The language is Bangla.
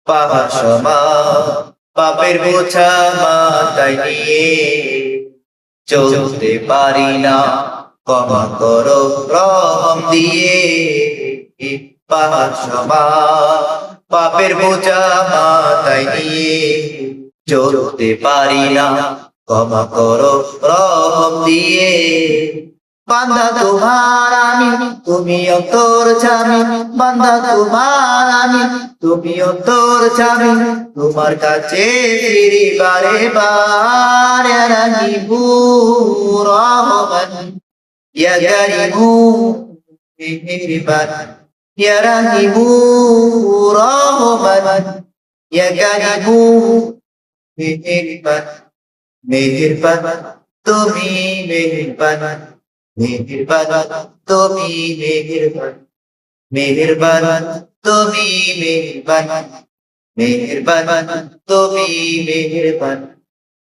পাহাড় সমান পাপের বোঝা মাথায় নিয়ে চলতে পারি না, ক্ষমা করো রহম দিয়ে। পাহাড় সমান পাপের বোঝা মাথায় নিয়ে চলতে পারি না, ক্ষমা করো রহম দিয়ে। বান্দা তোমার আমি, তুমি অন্তর্যামী, বান্দা তোমার আমি, তুমি অন্তর্যামী, তোমার কাছে ফিরি বারে বার। ইয়া রাহিমু রহমান, ইয়া কারিমু মেহেরবান, ইয়া রাহিমু রহমান, ইয়া কারিমু মেহেরবান। মেহেরবান তুমি, মেহেরবান, মেহেরবান তুমি, মেহেরবান, মেহেরবান তুমি, মেহেরবান, মেহেরবান তুমি, মেহেরবান।